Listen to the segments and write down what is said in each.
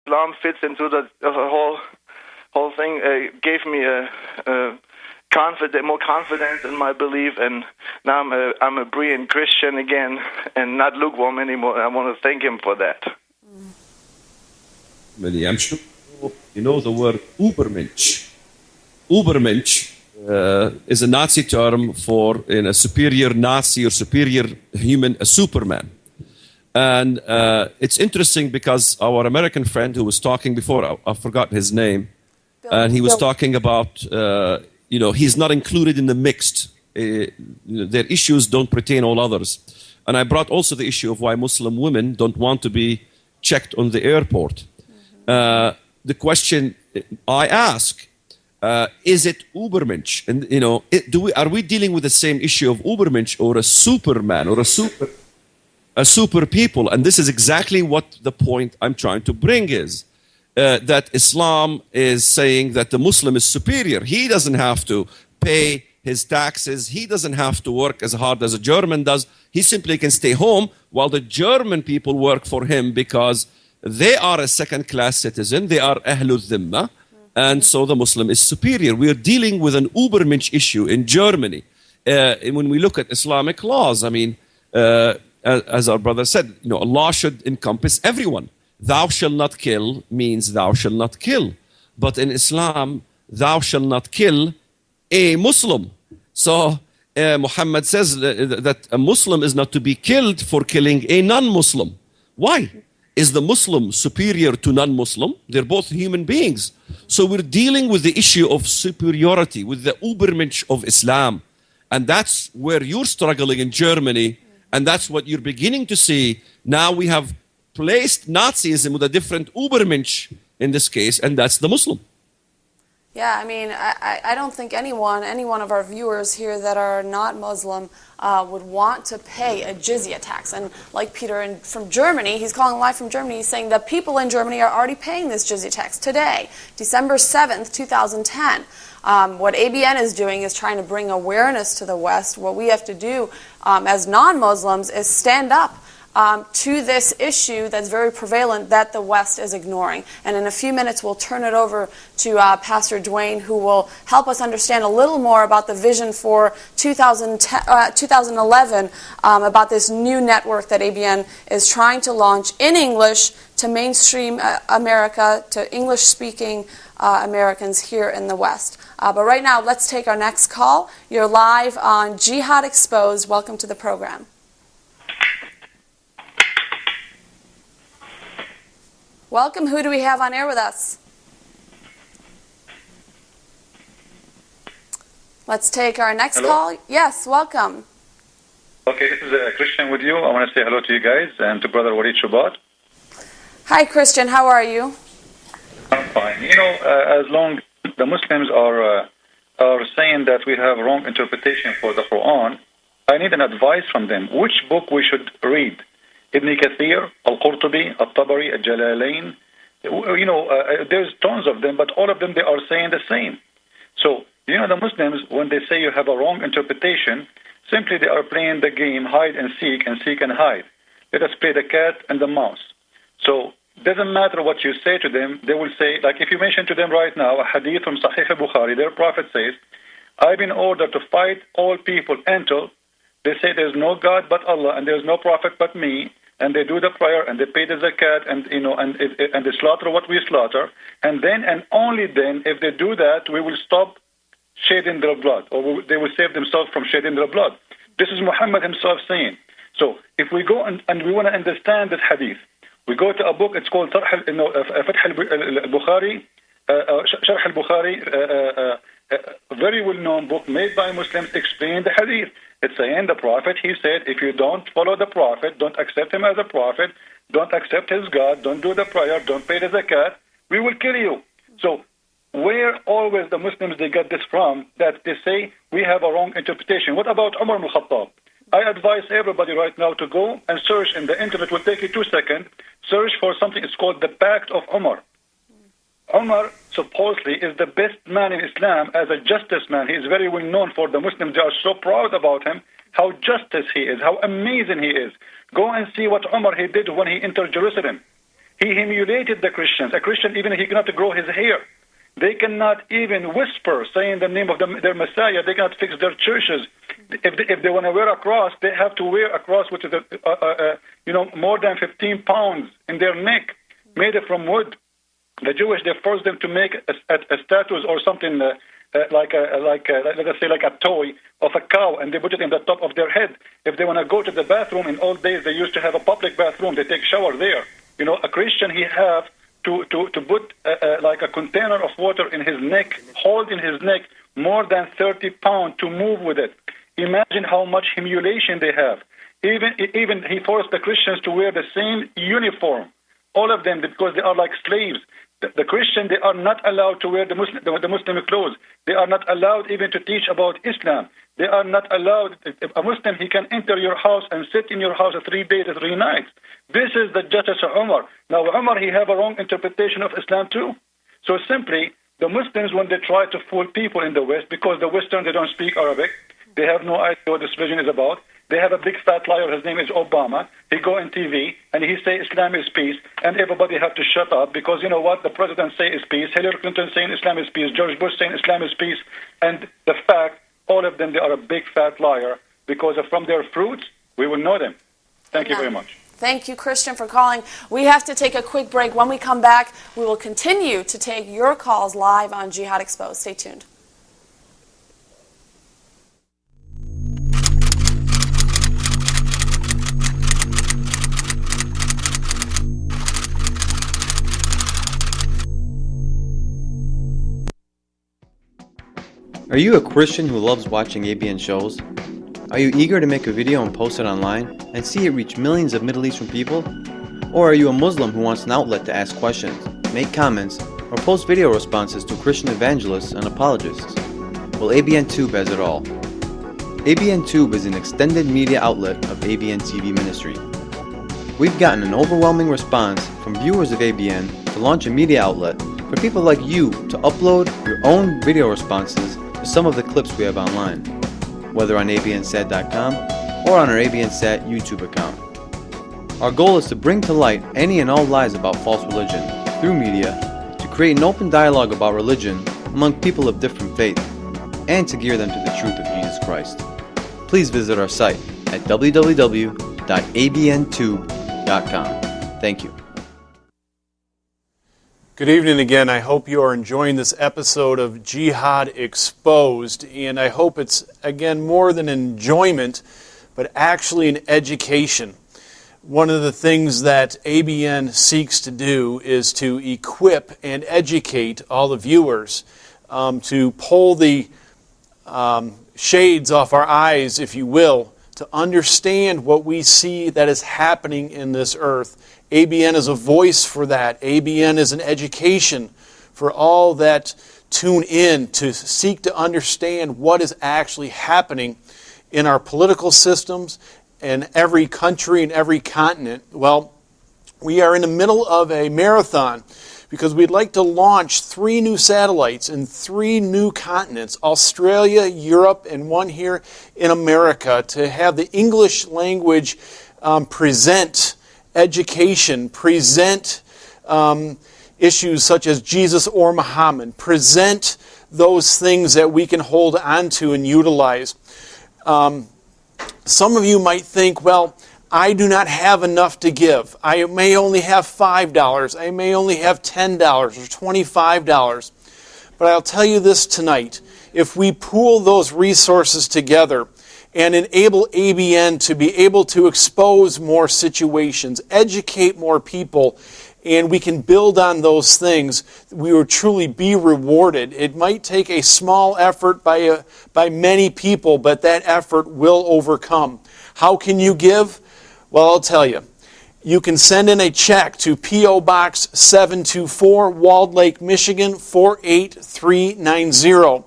Islam fits into the whole thing. Gave me more confidence in my belief, and now I'm a brilliant Christian again, and not lukewarm anymore. I want to thank him for that. I'm sure you know the word Übermensch. Übermensch is a Nazi term for a superior Nazi or superior human, a Superman. And it's interesting because our American friend who was talking before, I forgot his name, and he was talking about, he's not included in the mixed. Their issues don't pertain all others. And I brought also the issue of why Muslim women don't want to be checked on the airport. The question I ask, is it Übermensch? And, are we dealing with the same issue of Übermensch or a Superman or a super people? And this is exactly what the point I'm trying to bring is. That Islam is saying that the Muslim is superior. He doesn't have to pay his taxes. He doesn't have to work as hard as a German does. He simply can stay home while the German people work for him because they are a second-class citizen. They are Ahlul Dhimma. And so the Muslim is superior. We are dealing with an Übermensch issue in Germany. When we look at Islamic laws, I mean, as our brother said, Allah should encompass everyone. Thou shalt not kill means thou shalt not kill. But in Islam, thou shalt not kill a Muslim. So Muhammad says that a Muslim is not to be killed for killing a non-Muslim. Why? Is the Muslim superior to non-Muslim? They're both human beings. So we're dealing with the issue of superiority, with the Übermensch of Islam. And that's where you're struggling in Germany. And that's what you're beginning to see. Now we have placed Nazism with a different Übermensch in this case, and that's the Muslim. Yeah, I mean, I don't think any one of our viewers here that are not Muslim would want to pay a jizya tax. And like Peter from Germany, he's calling live from Germany, he's saying that people in Germany are already paying this jizya tax today, December 7th, 2010. What ABN is doing is trying to bring awareness to the West. What we have to do as non-Muslims is stand up to this issue that's very prevalent that the West is ignoring. And in a few minutes, we'll turn it over to Pastor Dwayne, who will help us understand a little more about the vision for 2011, about this new network that ABN is trying to launch in English to mainstream America, to English-speaking Americans here in the West. But right now, let's take our next call. You're live on Jihad Exposed. Welcome to the program. Welcome. Who do we have on air with us? Let's take our next call. Yes, welcome. Okay, this is Christian with you. I want to say hello to you guys and to Brother Walid Shubat. Hi, Christian. How are you? I'm fine. As long as the Muslims are saying that we have wrong interpretation for the Quran, I need an advice from them. Which book we should read? Ibn Kathir, Al-Qurtubi, Al-Tabari, Al-Jalalain. There's tons of them, but all of them, they are saying the same. So, the Muslims, when they say you have a wrong interpretation, simply they are playing the game hide and seek and hide. Let us play the cat and the mouse. So, doesn't matter what you say to them, they will say, like if you mention to them right now a hadith from Sahih al-Bukhari, their prophet says, I've been ordered to fight all people until they say there's no God but Allah and there's no prophet but me, and they do the prayer and they pay the zakat and they slaughter what we slaughter, and then and only then, if they do that, we will stop shedding their blood, or they will save themselves from shedding their blood. This is Muhammad himself saying. So if we go and we want to understand this hadith, we go to a book. It's called Fath al-Bukhari, Sharh al-Bukhari, a very well-known book made by Muslims, explain the hadith. It's saying the Prophet, he said, if you don't follow the Prophet, don't accept him as a Prophet, don't accept his God, don't do the prayer, don't pay the zakat, we will kill you. So where always the Muslims, they get this from, that they say we have a wrong interpretation. What about Umar ibn Khattab? I advise everybody right now to go and search in the internet. It will take you 2 seconds. Search for something. It's called the Pact of Umar. Umar supposedly is the best man in Islam as a justice man. He is very well known for the Muslims. They are so proud about him, how justice he is, how amazing he is. Go and see what Umar he did when he entered Jerusalem. He humiliated the Christians. A Christian, even he cannot grow his hair. They cannot even whisper, saying the name of their Messiah. They cannot fix their churches. If they want to wear a cross, they have to wear a cross which is more than 15 pounds in their neck, made it from wood. The Jewish, they force them to make a statues or something like a toy of a cow, and they put it in the top of their head. If they want to go to the bathroom, in old days they used to have a public bathroom. They take shower there. A Christian, he have to put like a container of water in his neck, hold in his neck more than 30 pounds to move with it. Imagine how much humiliation they have. Even he forced the Christians to wear the same uniform, all of them, because they are like slaves. The Christian, they are not allowed to wear the Muslim clothes. They are not allowed even to teach about Islam. They are not allowed. A Muslim, he can enter your house and sit in your house 3 days, 3 nights. This is the justice of Umar. Now, Umar, he have a wrong interpretation of Islam too. So simply, the Muslims, when they try to fool people in the West, because the Western, they don't speak Arabic, they have no idea what this religion is about. They have a big fat liar. His name is Obama. He go on TV and he say Islam is peace, and everybody have to shut up because you know what? The president say is peace. Hillary Clinton saying Islam is peace. George Bush saying Islam is peace. And the fact, all of them, they are a big fat liar because from their fruits, we will know them. Thank you very much. Thank you, Christian, for calling. We have to take a quick break. When we come back, we will continue to take your calls live on Jihad Exposed. Stay tuned. Are you a Christian who loves watching ABN shows? Are you eager to make a video and post it online and see it reach millions of Middle Eastern people? Or are you a Muslim who wants an outlet to ask questions, make comments, or post video responses to Christian evangelists and apologists? Well, ABN Tube has it all. ABN Tube is an extended media outlet of ABN TV ministry. We've gotten an overwhelming response from viewers of ABN to launch a media outlet for people like you to upload your own video responses to some of the clips we have online, whether on abnsat.com or on our ABNsat YouTube account. Our goal is to bring to light any and all lies about false religion through media, to create an open dialogue about religion among people of different faith, and to gear them to the truth of Jesus Christ. Please visit our site at www.abntube.com. Thank you. Good evening again. I hope you are enjoying this episode of Jihad Exposed, and I hope it's, again, more than enjoyment, but actually an education. One of the things that ABN seeks to do is to equip and educate all the viewers, to pull the shades off our eyes, if you will, to understand what we see that is happening in this earth. ABN is a voice for that. ABN is an education for all that tune in to seek to understand what is actually happening in our political systems in every country and every continent. Well, we are in the middle of a marathon because we'd like to launch 3 new satellites in 3 new continents, Australia, Europe, and one here in America, to have the English language present education, present issues such as Jesus or Muhammad, present those things that we can hold on to and utilize. Some of you might think, well, I do not have enough to give. I may only have $5. I may only have $10 or $25. But I'll tell you this tonight. If we pool those resources together and enable ABN to be able to expose more situations, educate more people, and we can build on those things, we will truly be rewarded. It might take a small effort by many people, but that effort will overcome. How can you give? Well, I'll tell you. You can send in a check to P.O. Box 724, Walled Lake, Michigan 48390.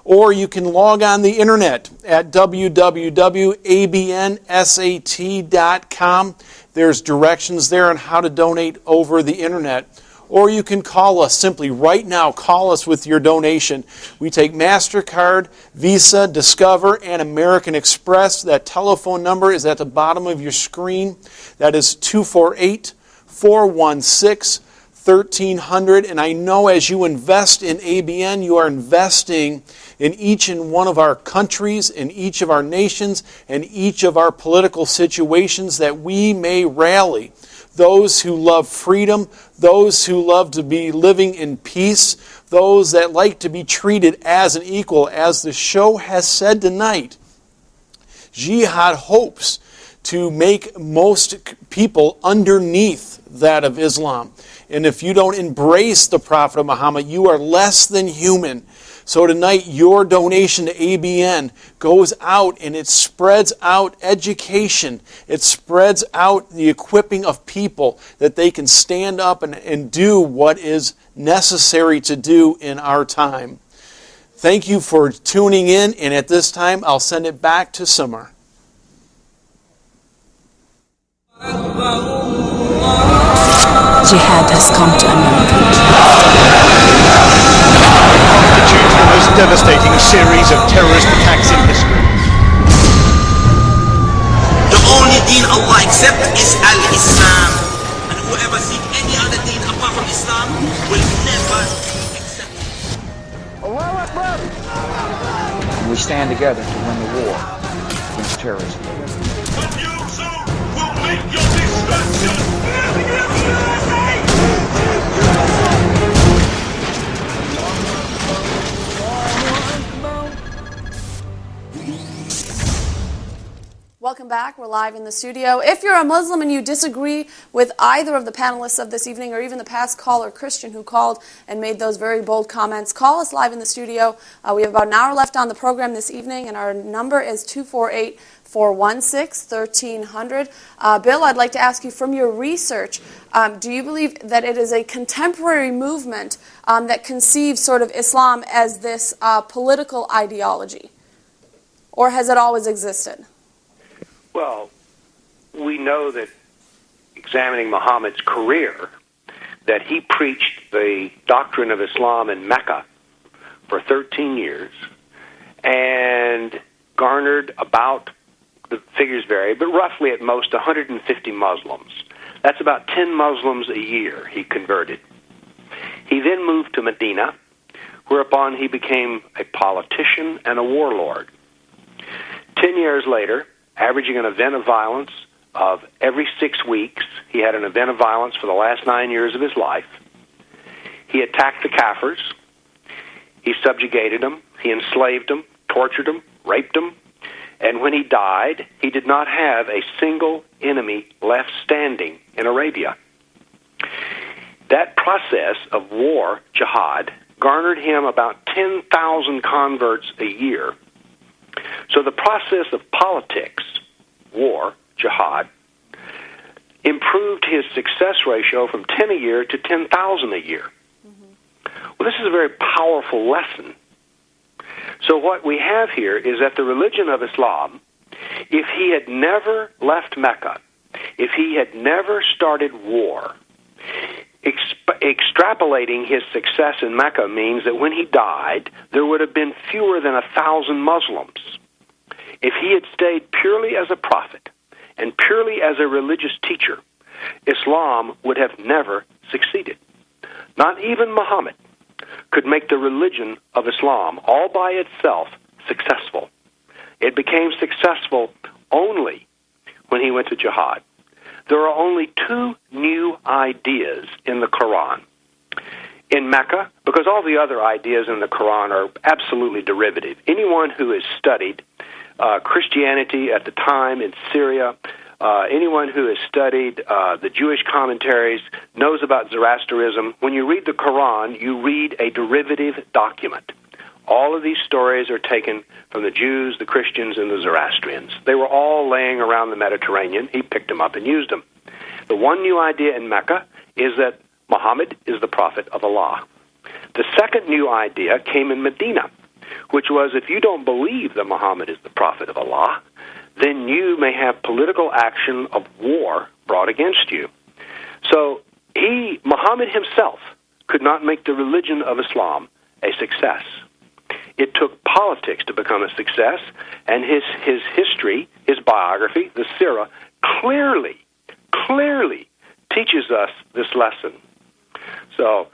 Or you can log on the internet at www.abnsat.com. There's directions there on how to donate over the internet. Or you can call us simply right now. Call us with your donation. We take MasterCard, Visa, Discover, and American Express. That telephone number is at the bottom of your screen. That is 248 416-1300. And I know as you invest in ABN, you are investing in each and one of our countries, in each of our nations, and each of our political situations, that we may rally those who love freedom, those who love to be living in peace, those that like to be treated as an equal. As the show has said tonight, Jihad hopes to make most people underneath that of Islam. And if you don't embrace the Prophet of Muhammad, you are less than human. So tonight, your donation to ABN goes out and it spreads out education. It spreads out the equipping of people that they can stand up and do what is necessary to do in our time. Thank you for tuning in, and at this time, I'll send it back to Summer. Jihad has come to America. Constitutes the most devastating series of terrorist attacks in history. The only deen Allah accepts is Al-Islam. And whoever seeks any other deen apart from Islam will never accept it. Allahu Akbar! And we stand together to win the war against terrorism. But you too will make your destruction. Welcome back. We're live in the studio. If you're a Muslim and you disagree with either of the panelists of this evening, or even the past caller, Christian, who called and made those very bold comments, call us live in the studio. We have about an hour left on the program this evening, and our number is 248-416-1300. Bill, I'd like to ask you, from your research, do you believe that it is a contemporary movement that conceives sort of Islam as this political ideology? Or has it always existed? Well, we know that, examining Muhammad's career, that he preached the doctrine of Islam in Mecca for 13 years and garnered about, the figures vary, but roughly at most 150 Muslims. That's about 10 Muslims a year he converted. He then moved to Medina, whereupon he became a politician and a warlord. 10 years later, averaging an event of violence of every 6 weeks. He had an event of violence for the last 9 years of his life. He attacked the Kafirs. He subjugated them. He enslaved them, tortured them, raped them. And when he died, he did not have a single enemy left standing in Arabia. That process of war, jihad, garnered him about 10,000 converts a year. So the process of politics, war, jihad, improved his success ratio from 10 a year to 10,000 a year. Well, this is a very powerful lesson. So what we have here is that the religion of Islam, if he had never left Mecca, if he had never started war, extrapolating his success in Mecca means that when he died, there would have been fewer than 1,000 Muslims. If he had stayed purely as a prophet and purely as a religious teacher, Islam would have never succeeded. Not even Muhammad could make the religion of Islam all by itself successful. It became successful only when he went to jihad. There are only 2 new ideas in the Quran. In Mecca, because all the other ideas in the Quran are absolutely derivative. Anyone who has studied Christianity at the time in Syria, anyone who has studied the Jewish commentaries knows about Zoroastrianism. When you read the Quran, you read a derivative document. All of these stories are taken from the Jews, the Christians, and the Zoroastrians. They were all laying around the Mediterranean. He picked them up and used them. The one new idea in Mecca is that Muhammad is the prophet of Allah. The second new idea came in Medina, which was, if you don't believe that Muhammad is the prophet of Allah, then you may have political action of war brought against you. So Muhammad himself could not make the religion of Islam a success. It took politics to become a success, and his history, his biography, the Sirah, clearly teaches us this lesson. So